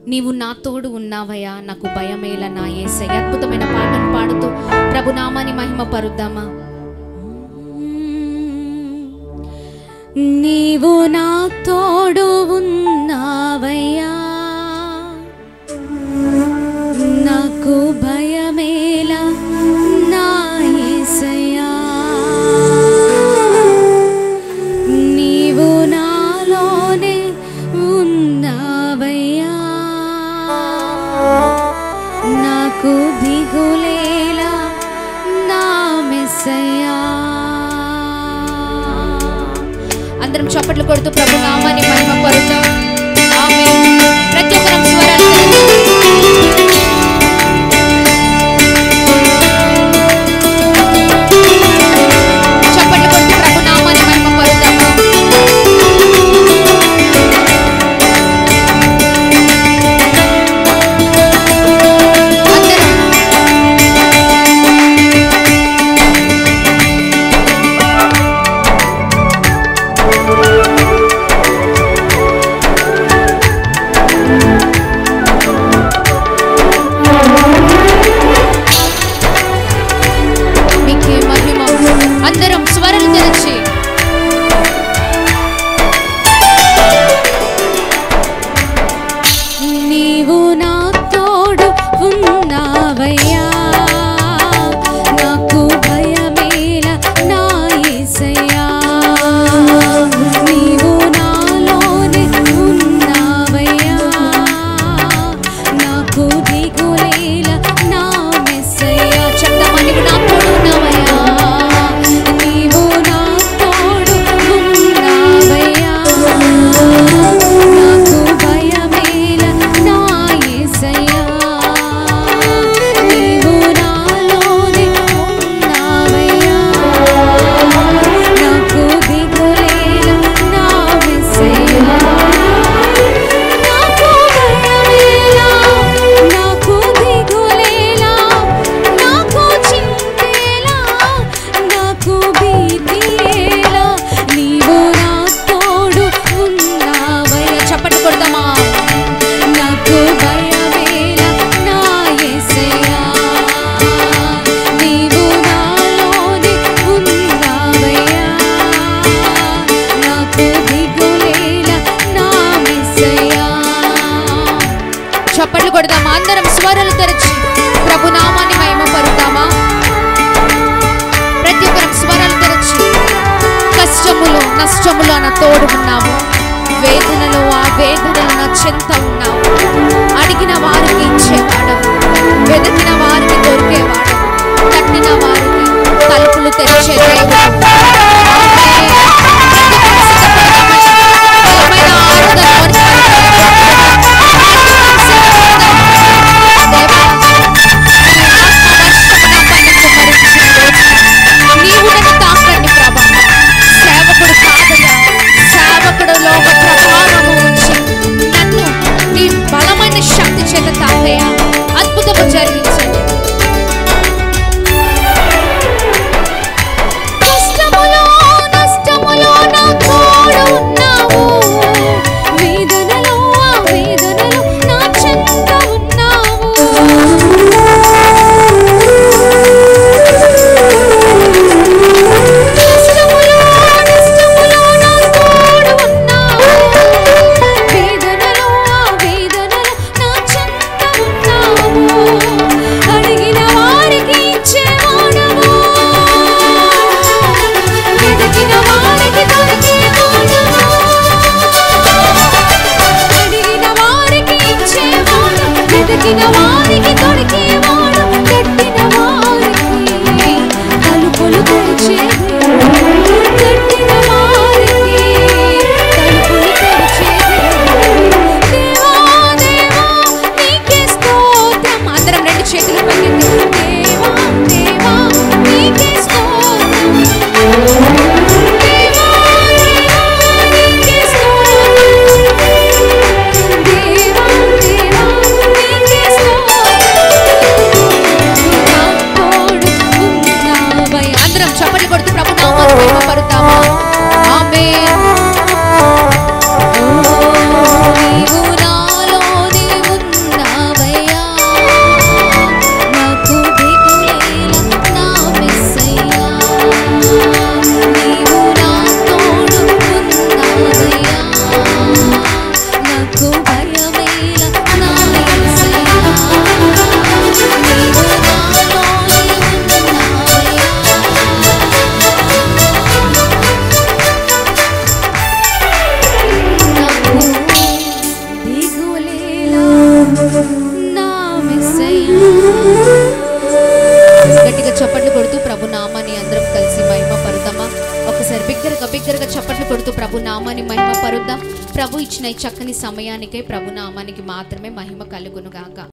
నీవు నా తోడు ఉన్నావయ్యా, నాకు భయమేలా నా యేసయ్య. అద్భుతమైన పాటను పాడుతూ ప్రభు నామాన్ని మహిమ పరుద్దామా. నీవు నా తోడు ఉన్నావయ్యా, నాకు భయమేలా నా యేసయ్యా. నీవు నాలోనే ఉన్నావయ్యా, నాకు దిగులేలా నా మెస్సయ్యా. అందరం చప్పట్లు కొడుతూ ప్రభు నామాన్ని మహిమ పరుద్దాం. ఆమేన్. ప్రతి ఒక్కరం స్వరాలు చప్పట్లు కొడుతూ ప్రభు నామాన్ని మహిమ పరుద్దాము. అందరం స్వరాలు తెరచి నీవు నా తోడు ఉన్నావయ్యా, నాకు భయమేలా నా యేసయ్యా. నీవు నాలోనే ఉన్నావయ్యా, నాకు దిగులేలా నా మెస్సయ్యా. చెప్తామా, నీవు నా తోడు ఉన్నావయ్యా, నీవు నా తోడు ఉన్నావయ్యా, నాకు భయమేలా నా యేసయ్యా. నీవు నాలోనే ఉన్నావయ్యా, నాకు దిగులేలా నా మెస్సయ్యా. నాకు భయమేలా, నాకు దిగులేలా, నాకు చింతేలా, నాకు భీతియేలా, నీవు నా తోడు ఉన్నావయ్యా. చప్పట్లు కొడతామా. నాకు భయమేలా నా యేసయ్యా, నీవు నాలోనే ఉన్నావయ్యా, నాకు దిగులేలా నా మెస్సయ్యా. చప్పట్లు కొడదామా. అందరం స్వరాలు తెరచి ప్రభు నామాన్ని మహిమ పరుద్దామా. ప్రతి ఒక్కరం స్వరాలు తెరచి కష్టములో నష్టములో నా తోడు ఉన్నావు, వేదనలో ఆ వేదనలో నా చెంత ఉన్నావు. అడిగిన వారికి ఇచ్చేవాడవు, వెతికిన వారికి దొరికేవాడవు, తట్టిన వారికి తలుపులు తెరిచే దేవుడు. ఆమేన్. బలమైన ఆరాధన వరకు నీవు నన్ను తాకండి ప్రభా. సేవకుడు కాదయ్యా, సేవకుడులో ఒక ప్రభావము ఉంచి నన్ను నీ బలమైన శక్తి చేత తాకయ్యా. అద్భుతము జరిగించండి. కష్టములో నష్టములో నా తోడు ఉన్నావు, వేదనలో ఆ వేదనలో నా చెంత ఉన్నావు. కష్టములో నష్టములో నా తోడు ఉన్నావు, వేదనలో ఆ వేదనలో నా చెంత ఉన్నావు. అడిగిన వారికి ఇచ్చేవాడవు, వెతికిన వారికి దొరికేవాడవు. అడిగిన వారికి ఇచ్చేవాడు, వెతికిన వారికి దొరికేవాడు, తట్టిన వారికి తలుపులు తెరిచే దేవుడు, తట్టిన వారికి తలుపులు తెరిచే దేవుడు. దేవా దేవా నీకే స్తోత్రం. అందరం రెండు చేతులు పైకెత్తి దేవా దేవా నీకే స్తోత్రం. దేవా దేవా నీకే స్తోత్రం. దేవా దేవా నీకే స్తోత్రం. బిగ్గరగా బిగ్గరగా చప్పట్లు కొడుతూ ప్రభు నామాన్ని మహిమ పరుద్దాం. ప్రభు ఇచ్చిన ఈ చక్కని సమయానికే ప్రభు నామానికి మాత్రమే మహిమ కలుగును గాక.